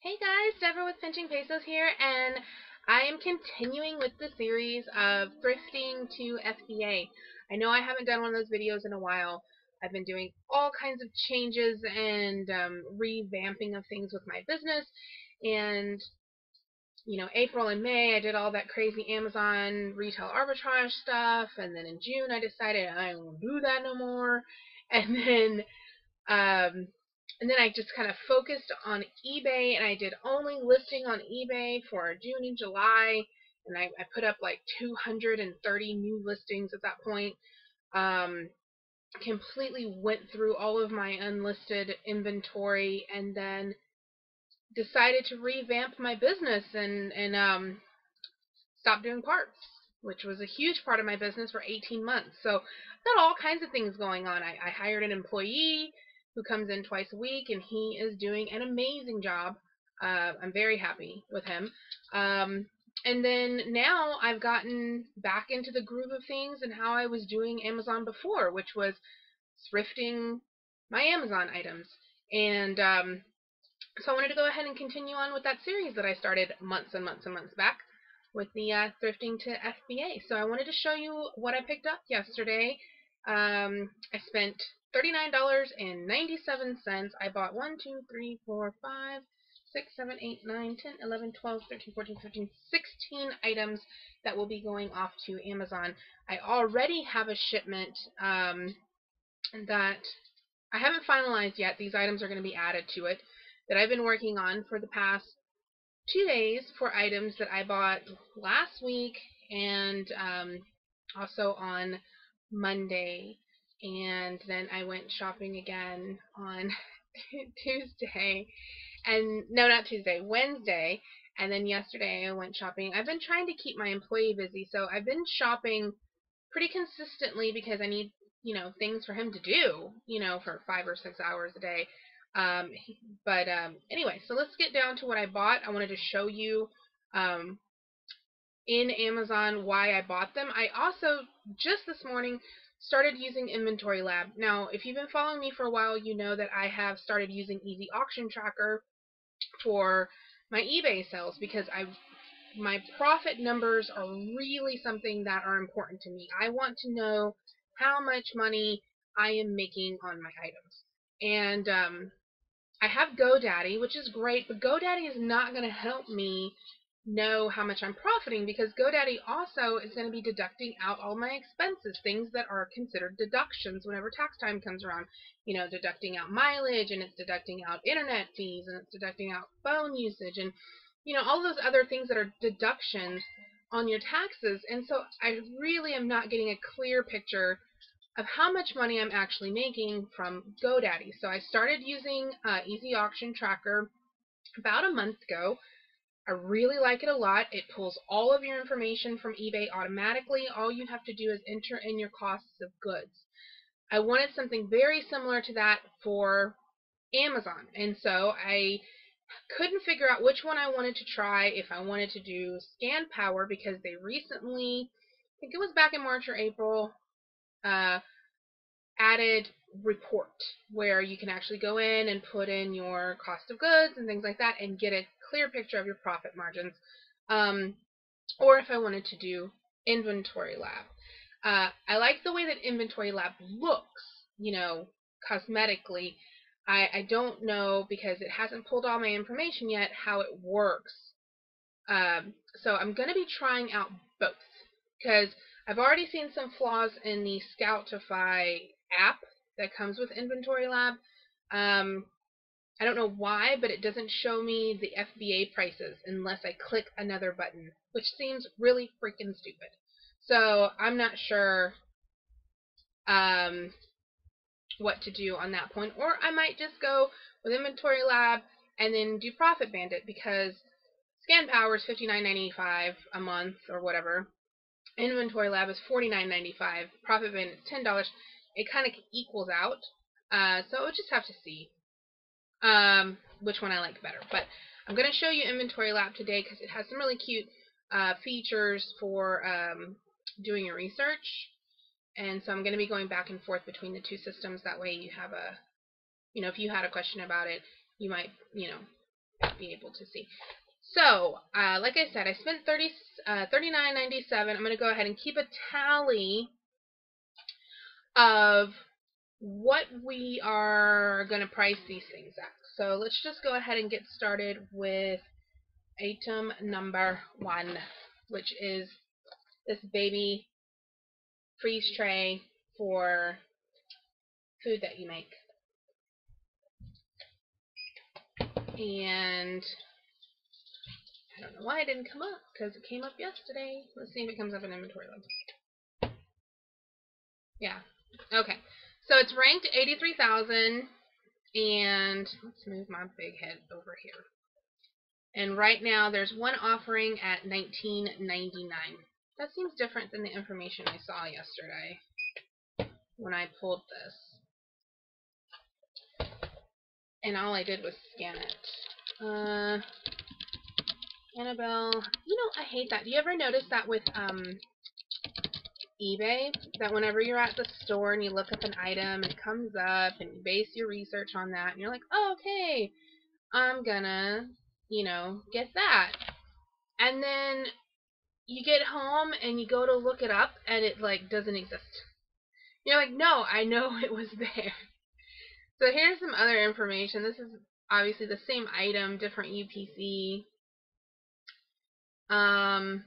Hey guys, Deborah with Pinching Pesos here, and I am continuing with the series of thrifting to FBA. I know I haven't done one of those videos in a while. I've been doing all kinds of changes and revamping of things with my business, and April and May I did all that crazy Amazon retail arbitrage stuff, and then in June I decided I won't do that no more, and then um, and then I just kind of focused on eBay, and I did only listing on eBay for June and July, and I put up like 230 new listings at that point. Completely went through all of my unlisted inventory, and then decided to revamp my business and stop doing parts, which was a huge part of my business for 18 months. So I've got all kinds of things going on. I hired an employee who comes in twice a week, and he is doing an amazing job. I'm very happy with him. And then now I've gotten back into the groove of things and how I was doing Amazon before, which was thrifting my Amazon items. And so I wanted to go ahead and continue on with that series that I started months and months and months back with the thrifting to FBA. So I wanted to show you what I picked up yesterday. I spent $39.97. I bought 1, 2, 3, 4, 5, 6, 7, 8, 9, 10, 11, 12, 13, 14, 15, 16 items that will be going off to Amazon. I already have a shipment that I haven't finalized yet. These items are going to be added to it, that I've been working on for the past 2 days for items that I bought last week and also on Monday. And then I went shopping again on Tuesday. And no, not Tuesday, Wednesday. And then yesterday I went shopping. I've been trying to keep my employee busy, so I've been shopping pretty consistently because I need, things for him to do, for 5 or 6 hours a day. Anyway, so let's get down to what I bought. I wanted to show you in Amazon why I bought them. I also, just this morning, started using Inventory Lab. Now, if you've been following me for a while, you know that I have started using Easy Auction Tracker for my eBay sales because my profit numbers are really something that are important to me. I want to know how much money I am making on my items. And I have GoDaddy, which is great, but GoDaddy is not going to help me know how much I'm profiting because GoDaddy also is going to be deducting out all my expenses, things that are considered deductions whenever tax time comes around. Deducting out mileage, and it's deducting out internet fees, and it's deducting out phone usage, and all those other things that are deductions on your taxes. And so I really am not getting a clear picture of how much money I'm actually making from GoDaddy. So I started using Easy Auction Tracker about a month ago. I really like it a lot. It pulls all of your information from eBay automatically. All you have to do is enter in your costs of goods. I wanted something very similar to that for Amazon, and so I couldn't figure out which one I wanted to try, if I wanted to do Scan Power, because they recently, I think it was back in March or April, added report, where you can actually go in and put in your cost of goods and things like that and get a clear picture of your profit margins, or if I wanted to do Inventory Lab. I like the way that Inventory Lab looks, cosmetically. I don't know, because it hasn't pulled all my information yet, how it works. So I'm going to be trying out both, because I've already seen some flaws in the Scoutify app that comes with Inventory Lab. I don't know why, but it doesn't show me the FBA prices unless I click another button, which seems really freaking stupid. So I'm not sure what to do on that point, or I might just go with Inventory Lab and then do Profit Bandit, because Scan Power is $59.95 a month or whatever. Inventory Lab is $49.95. Profit Bandit is $10. It kind of equals out. So we'll just have to see which one I like better. But I'm going to show you Inventory Lab today because it has some really cute features for doing your research. And so I'm going to be going back and forth between the two systems. That way you have a, if you had a question about it, you might, not be able to see. So, like I said, I spent $39.97. I'm going to go ahead and keep a tally of what we are going to price these things at. So let's just go ahead and get started with item number 1, which is this baby freeze tray for food that you make. And I don't know why it didn't come up, because it came up yesterday. Let's see if it comes up in inventory list. Yeah. Okay. So it's ranked 83,000, and let's move my big head over here. And right now there's one offering at $19.99. That seems different than the information I saw yesterday when I pulled this. And all I did was scan it. Annabelle, you know, I hate that. Do you ever notice that with eBay, that whenever you're at the store and you look up an item and it comes up and you base your research on that and you're like, oh, okay, I'm gonna, you know, get that. And then you get home and you go to look it up and it like doesn't exist. You're like, no, I know it was there. So here's some other information. This is obviously the same item, different UPC. And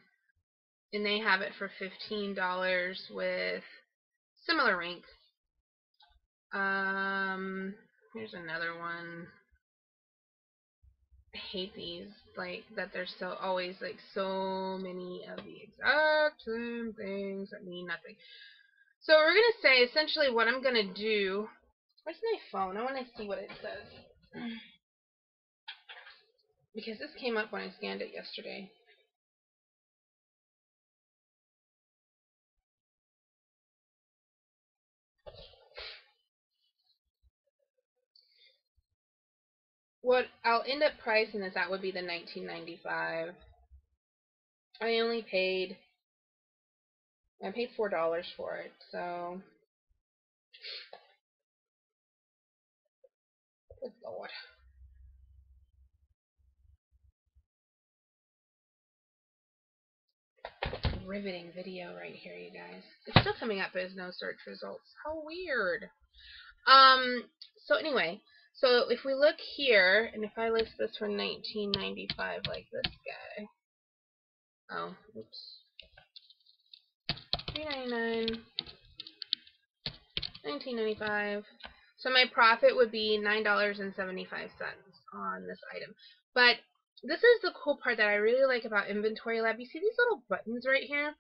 they have it for $15 with similar rank. Here's another one. I hate these, like, that there's so always like so many of the exact same things that mean nothing. So we're gonna say essentially what I'm gonna do. Where's my phone? I want to see what it says, because this came up when I scanned it yesterday. What I'll end up pricing this at would be the $19.95. I paid $4 for it, so good Lord. Riveting video right here, you guys. It's still coming up as no search results. How weird. So anyway, so if we look here, and if I list this for $19.95 like this guy. Oh, oops. $3.99, $19.95. So my profit would be $9.75 on this item. But this is the cool part that I really like about Inventory Lab. You see these little buttons right here?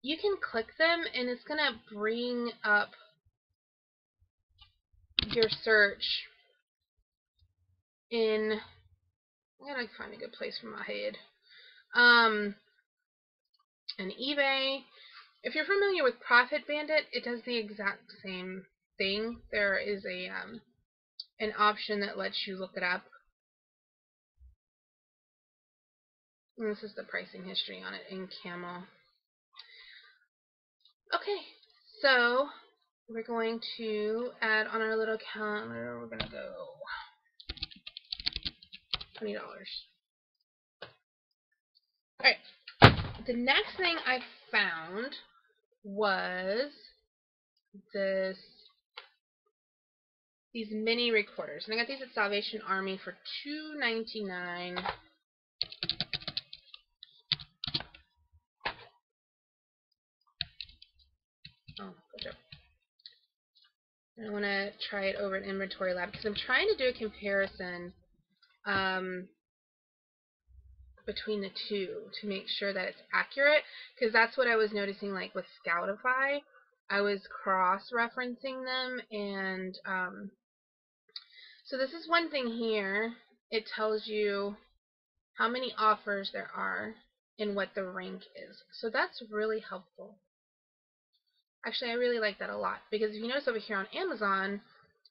You can click them and it's going to bring up your search in, I'm going to find a good place for my head. And eBay. If you're familiar with Profit Bandit, it does the exact same thing. There is an option that lets you look it up. And this is the pricing history on it in camel. Okay, so we're going to add on our little calendar. We're going to go $20. Alright, the next thing I found was these mini recorders. And I got these at Salvation Army for $2.99. Oh, good job. I want to try it over at Inventory Lab because I'm trying to do a comparison between the two to make sure that it's accurate, because that's what I was noticing, like with Scoutify. I was cross-referencing them, and so this is one thing here. It tells you how many offers there are and what the rank is. So that's really helpful. Actually, I really like that a lot, because if you notice over here on Amazon,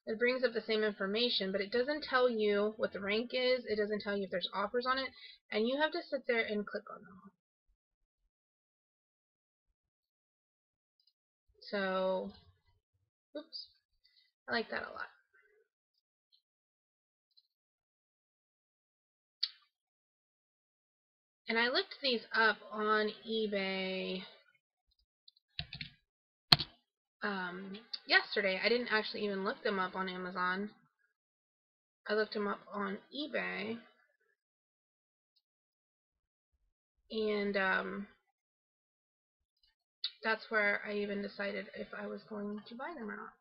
it brings up the same information, but it doesn't tell you what the rank is. It doesn't tell you if there's offers on it, and you have to sit there and click on them. So, oops, I like that a lot. And I looked these up on eBay yesterday. I didn't actually even look them up on Amazon. I looked them up on eBay. And that's where I even decided if I was going to buy them or not.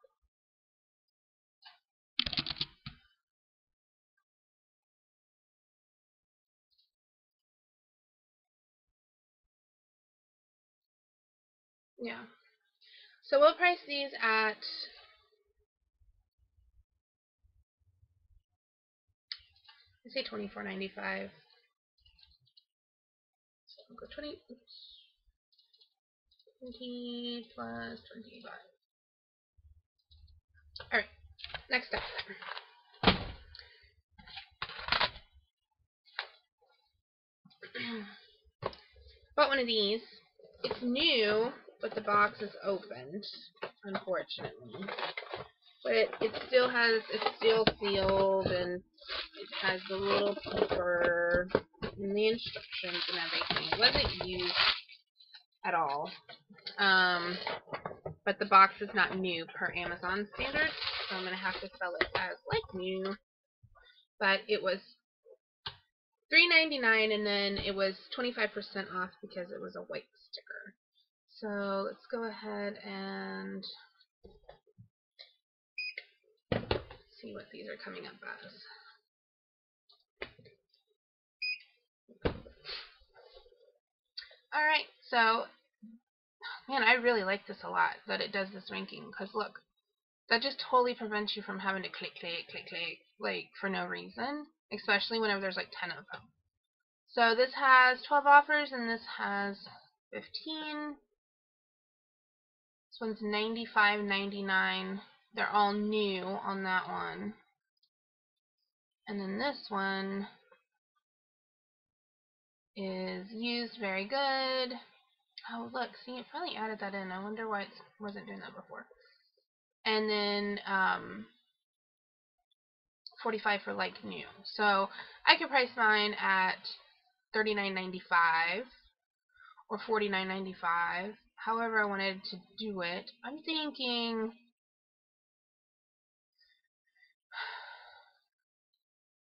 Yeah. So we'll price these at I say $24.95. So we'll go 20 plus 25. Alright, next up. Bought one of these. It's new, but the box is opened, unfortunately. But it's still sealed, and it has the little paper and the instructions and everything. It wasn't used at all. But the box is not new per Amazon standards, so I'm going to have to sell it as like new. But it was $3.99, and then it was 25% off because it was a white sticker. So let's go ahead and see what these are coming up as. Alright, so, man, I really like this a lot, that it does this ranking, because look, that just totally prevents you from having to click, like, for no reason, especially whenever there's like 10 of them. So this has 12 offers, and this has 15. This one's $95.99. They're all new on that one. And then this one is used, very good. Oh, look, see, it probably added that in. I wonder why it wasn't doing that before. And then 45 for like new. So I could price mine at $39.95 or $49.95. However I wanted to do it. I'm thinking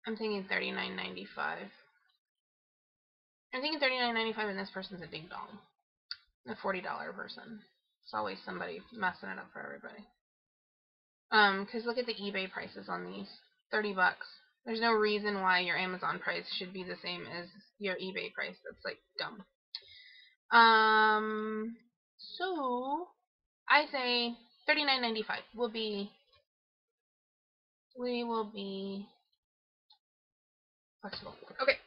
$39.95. I'm thinking $39.95, and this person's a ding dong. The $40 person. It's always somebody messing it up for everybody. Because look at the eBay prices on these. $30. There's no reason why your Amazon price should be the same as your eBay price. That's like dumb. So I say $39.95 we will be flexible. Okay.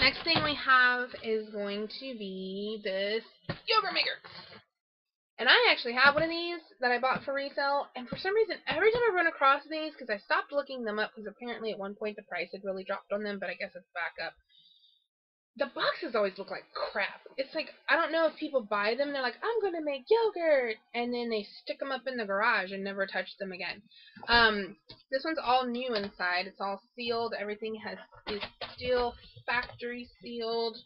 Next thing we have is going to be this yogurt maker. And I actually have one of these that I bought for resale, and for some reason, every time I run across these, because I stopped looking them up, because apparently at one point the price had really dropped on them, but I guess it's back up. The boxes always look like crap. It's like, I don't know if people buy them, they're like, I'm going to make yogurt, and then they stick them up in the garage and never touch them again. This one's all new inside. It's all sealed. Everything is still factory sealed.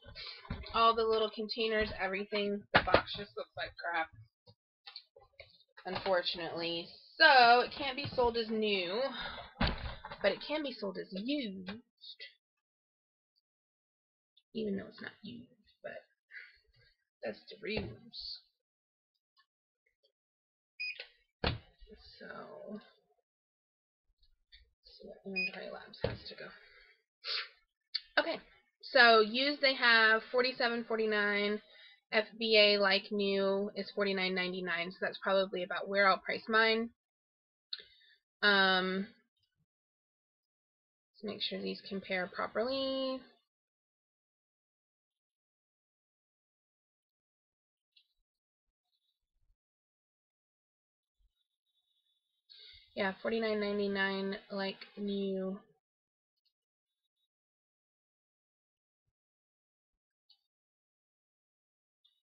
All the little containers, everything. The box just looks like crap, unfortunately. So it can't be sold as new, but it can be sold as used. Even though it's not used, but that's the rules. So, let's see what Inventory Labs has to go. Okay, so used they have $47.49. FBA like new is $49.99. So that's probably about where I'll price mine. Let's make sure these compare properly. Yeah, $49.99 like new.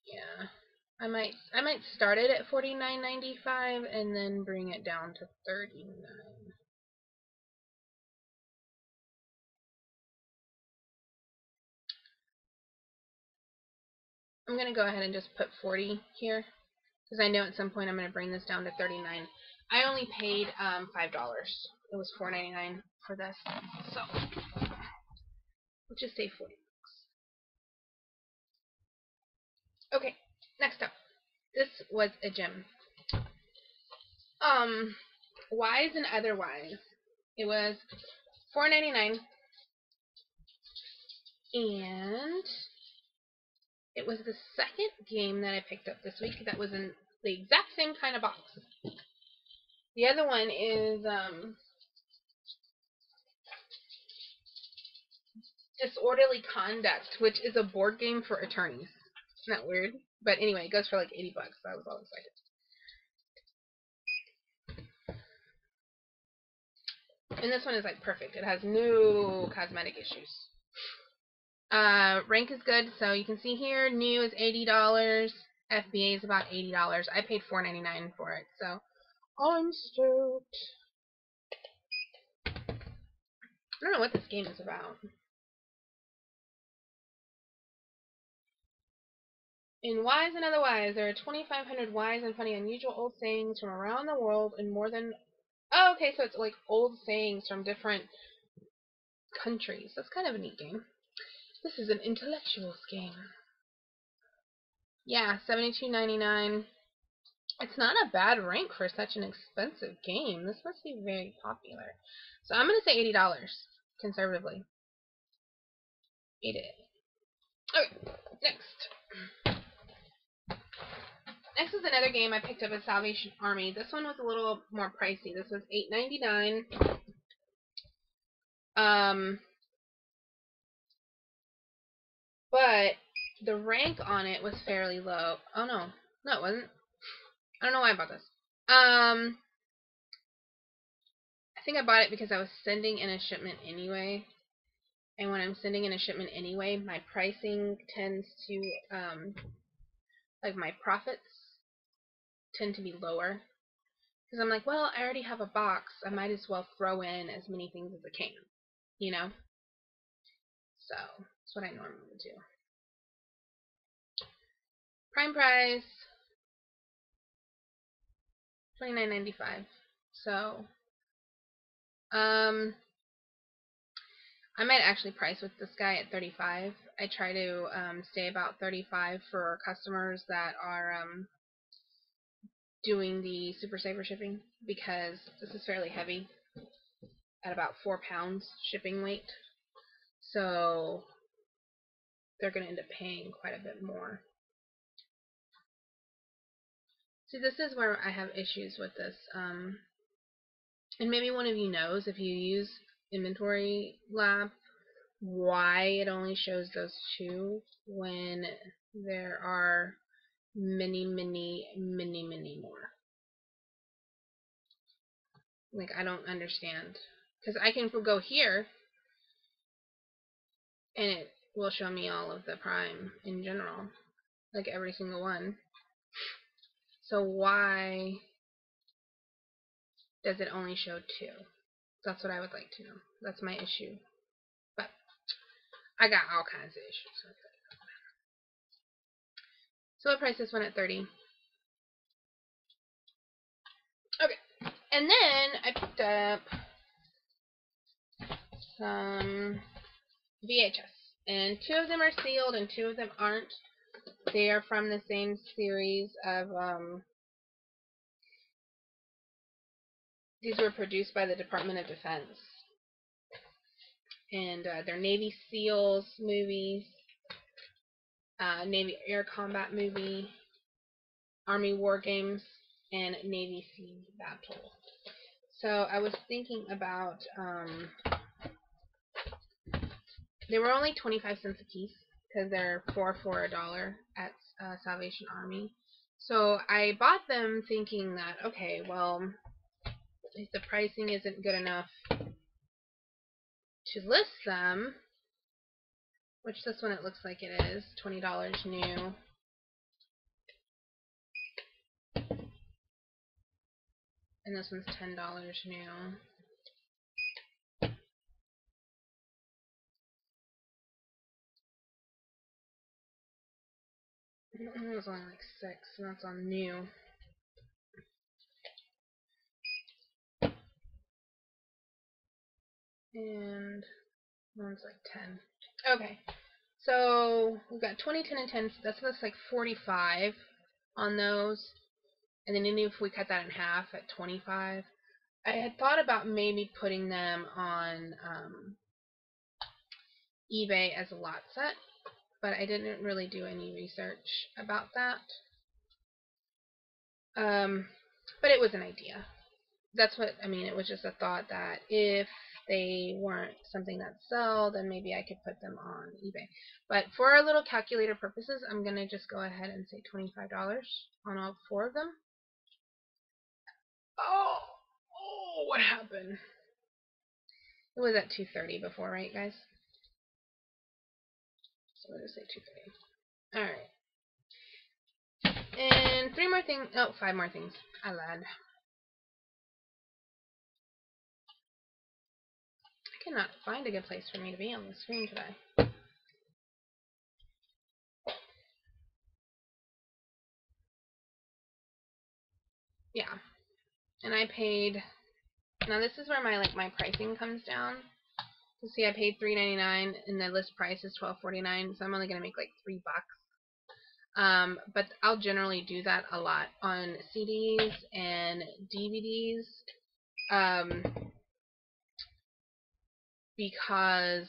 Yeah, I might start it at $49.95 and then bring it down to $39. I'm going to go ahead and just put 40 here, because I know at some point I'm going to bring this down to 39. I only paid $5. It was $4.99 for this, so let's just say 40. Okay, next up. This was a gem. Wise and Otherwise. It was $4.99, and it was the second game that I picked up this week that was in the exact same kind of box. The other one is Disorderly Conduct, which is a board game for attorneys. Isn't that weird? But anyway, it goes for like $80, so I was all excited. And this one is like perfect. It has no cosmetic issues. Rank is good, so you can see here, new is $80. FBA is about $80. I paid $4.99 for it, so I'm stoked. I don't know what this game is about. In Wise and Otherwise, there are 2,500 wise and funny unusual old sayings from around the world in more than... Oh, okay, so it's like old sayings from different countries. That's kind of a neat game. This is an intellectuals game. Yeah, $72.99. It's not a bad rank for such an expensive game. This must be very popular. So I'm going to say $80, conservatively. $80. Okay, next. Next is another game I picked up at Salvation Army. This one was a little more pricey. This was $8.99. But the rank on it was fairly low. Oh no, no it wasn't. I don't know why I bought this. I think I bought it because I was sending in a shipment anyway. And when I'm sending in a shipment anyway, my pricing tends to, like my profits tend to be lower. Because I'm like, well, I already have a box. I might as well throw in as many things as I can. You know? So, that's what I normally do. Prime price, $29.95. So, I might actually price with this guy at $35. I try to stay about $35 for customers that are doing the Super Saver shipping, because this is fairly heavy at about 4 pounds shipping weight. So they're going to end up paying quite a bit more. See, this is where I have issues with this. And maybe one of you knows, if you use Inventory Lab, why it only shows those two when there are many more. Like, I don't understand. Because I can go here, and it will show me all of the Prime in general. Like, every single one. So why does it only show two? That's what I would like to know. That's my issue. But I got all kinds of issues with it. So I priced this one at $30. Okay. And then I picked up some VHS. And 2 of them are sealed and 2 of them aren't. They are from the same series of, these were produced by the Department of Defense. And they're Navy SEALs movies, Navy Air Combat movie, Army War Games, and Navy Sea Battle. So I was thinking about, they were only 25 cents a piece, because they're 4 for $1 at Salvation Army. So I bought them thinking that, okay, well, if the pricing isn't good enough to list them, which this one it looks like it is, $20 new. And this one's $10 new. It was only like 6, and that's on new. And one's like 10. Okay, so we've got 20, 10, and 10. So that's like 45 on those. And then even if we cut that in half at 25, I had thought about maybe putting them on eBay as a lot set, but I didn't really do any research about that. But it was an idea. That's what I mean. It was just a thought that if they weren't something that sell, then maybe I could put them on eBay. But for our little calculator purposes, I'm gonna just go ahead and say $25 on all 4 of them. Oh, what happened? It was at 2:30 before, right, guys? So we'll just say 2:30. All right. And 3 more things. Oh, 5 more things. I lied. I cannot find a good place for me to be on the screen today. Yeah. And I paid. Now this is where my pricing comes down. You see, I paid $3.99 and the list price is $12.49, so I'm only gonna make like $3. But I'll generally do that a lot on CDs and DVDs, because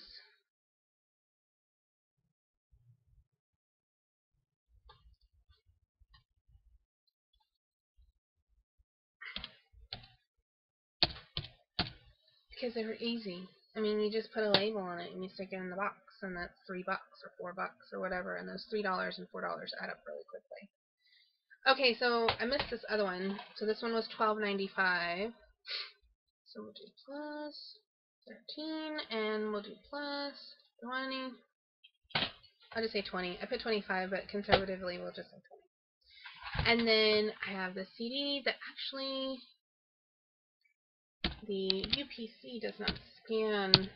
they're easy. I mean, you just put a label on it and you stick it in the box, and that's $3 or $4 or whatever, and those $3 and $4 add up really quickly. Okay, so I missed this other one. So this one was $12.95. So we'll do plus 13, and we'll do plus 20. I'll just say 20. I put 25, but conservatively we'll just say 20. And then I have the CD that actually the UPC does not scan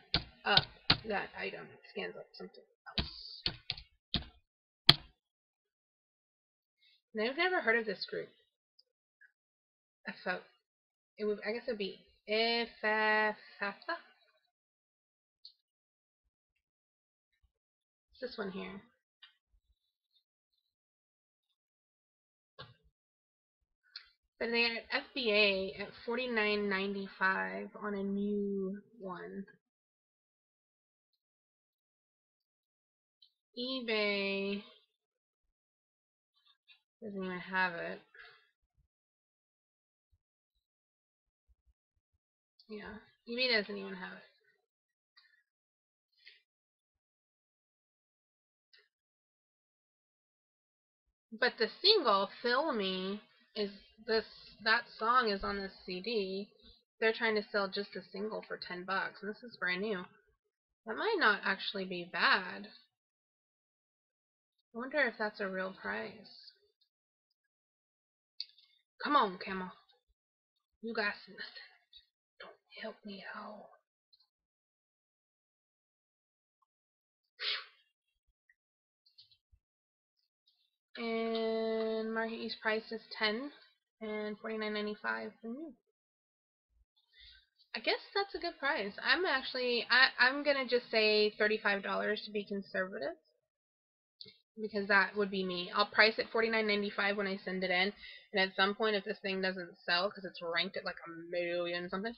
up that item. It scans up something else. And I've never heard of this group. So it would, I guess it would be FFFA. It's this one here. But they are at FBA at $49.95 on a new one. eBay doesn't even have it. Yeah, eBay doesn't even have it. But the single "Fill Me" is that song is on this CD. They're trying to sell just a single for $10, and this is brand new. That might not actually be bad. I wonder if that's a real price. Come on, Camel. You got nothing. Don't help me out. And market use price is 10 and $49.95 for new. I guess that's a good price. I'm gonna just say $35 to be conservative, because that would be me. I'll price it $49.95 when I send it in, and at some point, if this thing doesn't sell because it's ranked at like a million something,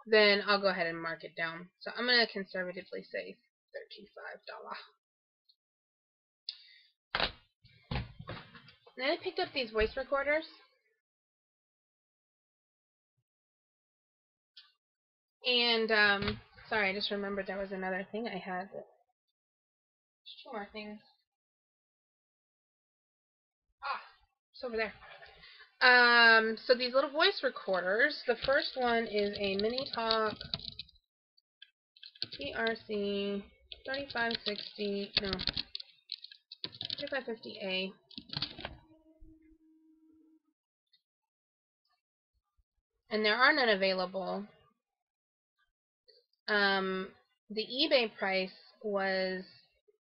then I'll go ahead and mark it down. So I'm gonna conservatively say $35. Then I picked up these voice recorders. And sorry, I just remembered there was another thing I had. There's 2 more things. It's over there. So these little voice recorders. The first one is a Mini Talk TRC 3550A. And there are none available. The eBay price was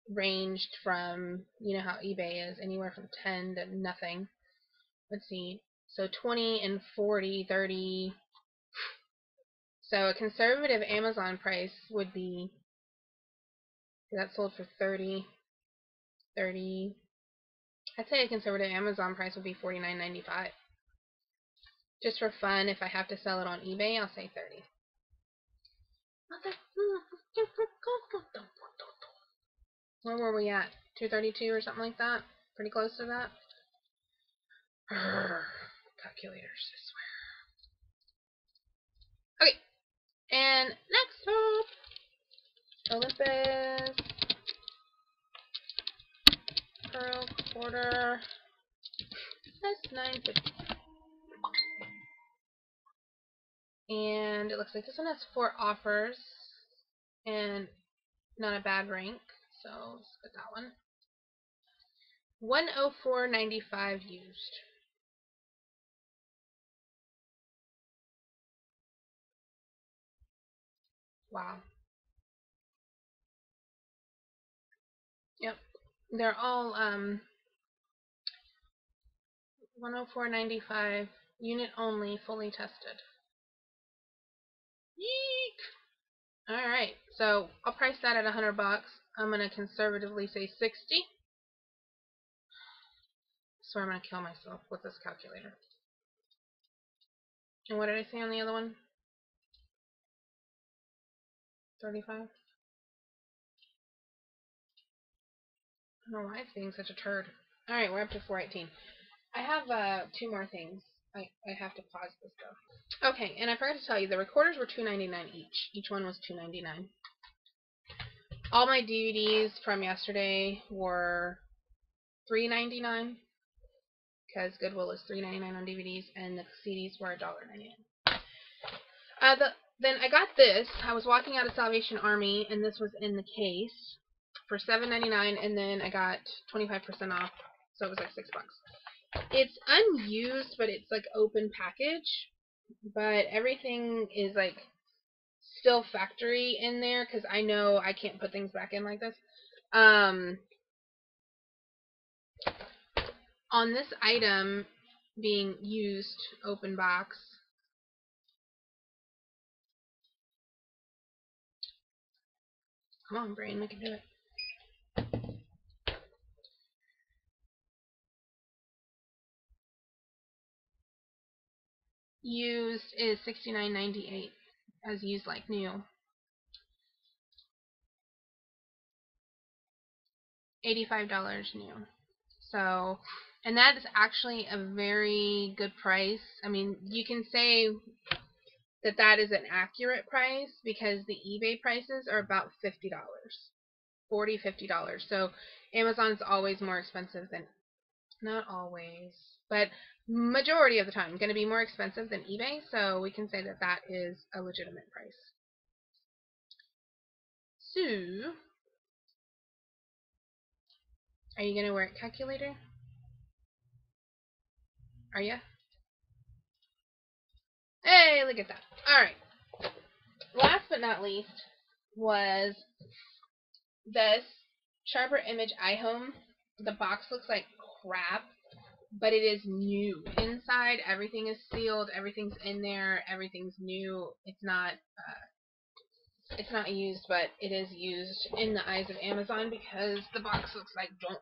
ranged from, you know how eBay is, anywhere from 10 to nothing. Let's see. So 20 and 40, 30. So a conservative Amazon price would be, that sold for 30, 30. I'd say a conservative Amazon price would be $49.95. Just for fun, if I have to sell it on eBay, I'll say 30. Where were we at? 232 or something like that? Pretty close to that? Calculators, I swear. Okay, and next up, Olympus Pearl Quarter. That's $9.50. And it looks like this one has 4 offers and not a bad rank, so let's put that one. 104.95 used. Wow. Yep. They're all 104.95 unit only, fully tested. Yeek. All right. So I'll price that at $100. I'm gonna conservatively say 60. I swear I'm gonna kill myself with this calculator. And what did I say on the other one? 35? I don't know why it's being such a turd. Alright, we're up to 418. I have 2 more things. I have to pause this though. Okay, and I forgot to tell you, the recorders were $2.99 each. Each one was $2.99. All my DVDs from yesterday were $3.99. Because Goodwill is $3.99 on DVDs, and the CDs were $1.99. Then I got this. I was walking out of Salvation Army, and this was in the case for $7.99, and then I got 25% off, so it was like $6. It's unused, but it's like open package, but everything is like still factory in there, because I know I can't put things back in like this. On this item being used, open box, come on, brain, we can do it. Used is $69.98 as used like new. $85 new. So, and that is actually a very good price. I mean, you can say that that is an accurate price because the eBay prices are about $50. $40, $50. So Amazon's always more expensive than, not always, but majority of the time going to be more expensive than eBay, so we can say that that is a legitimate price. So, are you going to wear a calculator? Are you? Hey, look at that. Alright. Last but not least was this Sharper Image iHome. The box looks like crap, but it is new. Inside, everything is sealed, everything's in there, everything's new. It's not used, but it is used in the eyes of Amazon because the box looks like junk.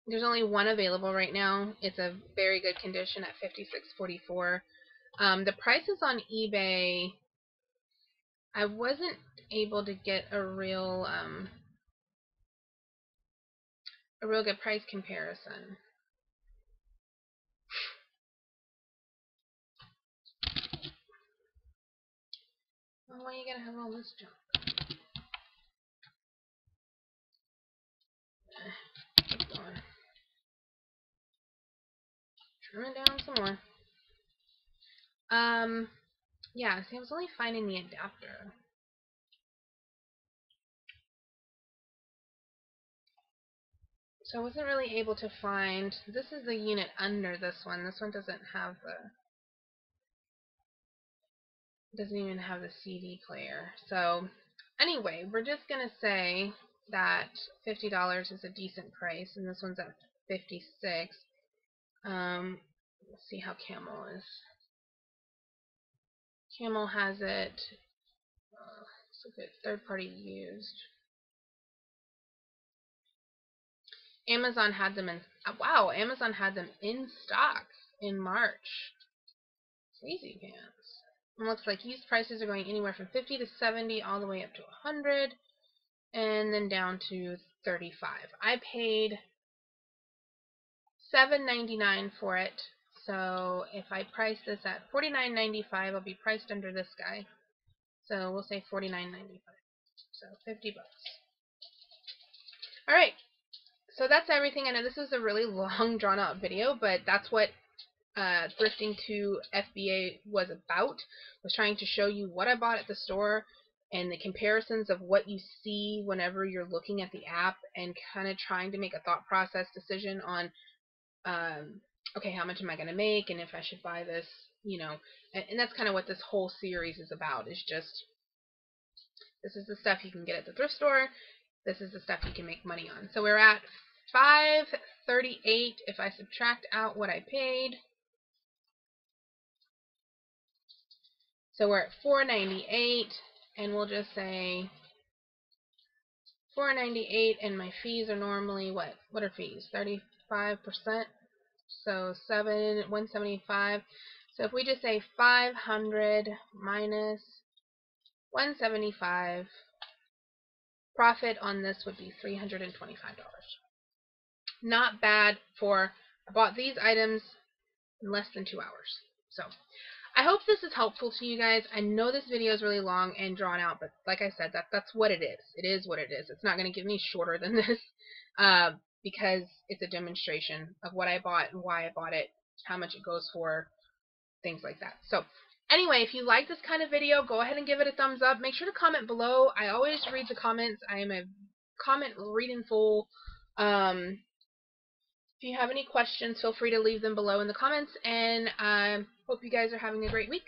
There's only one available right now. It's a very good condition at $56.44. The prices on eBay, I wasn't able to get a real good price comparison. Well, why are you gonna have all this junk? Keep going. Trim it down some more. Yeah, see, I was only finding the adapter. So I wasn't really able to find, this is the unit under this one. This one doesn't have doesn't even have the CD player. So anyway, we're just gonna say that $50 is a decent price, and this one's at $56. Let's see how Camel is. Camel has it. Let's look at third-party used. Amazon had them in. Wow, Amazon had them in stock in March. Crazy pants. It looks like used prices are going anywhere from 50 to 70, all the way up to 100, and then down to 35. I paid $7.99 for it. So if I price this at $49.95, I'll be priced under this guy. So we'll say $49.95. So $50. All right. So that's everything. I know this is a really long, drawn-out video, but that's what Thrifting to FBA was about. Was trying to show you what I bought at the store and the comparisons of what you see whenever you're looking at the app, and kind of trying to make a thought process decision on, okay, how much am I going to make, and if I should buy this, you know. And that's kind of what this whole series is about. Is just, this is the stuff you can get at the thrift store. This is the stuff you can make money on. So we're at $538 if I subtract out what I paid. So we're at $498, and we'll just say $498, and my fees are normally what? What are fees? 35%. So $175. So if we just say 500 minus 175, profit on this would be $325. Not bad for, I bought these items in less than 2 hours. So I hope this is helpful to you guys. I know this video is really long and drawn out, but like I said, that's what it is. It is what it is. It's not going to get any shorter than this, because it's a demonstration of what I bought and why I bought it, how much it goes for, things like that. So anyway, if you like this kind of video, go ahead and give it a thumbs up. Make sure to comment below. I always read the comments. I am a comment reading fool. If you have any questions, feel free to leave them below in the comments, and I hope you guys are having a great week.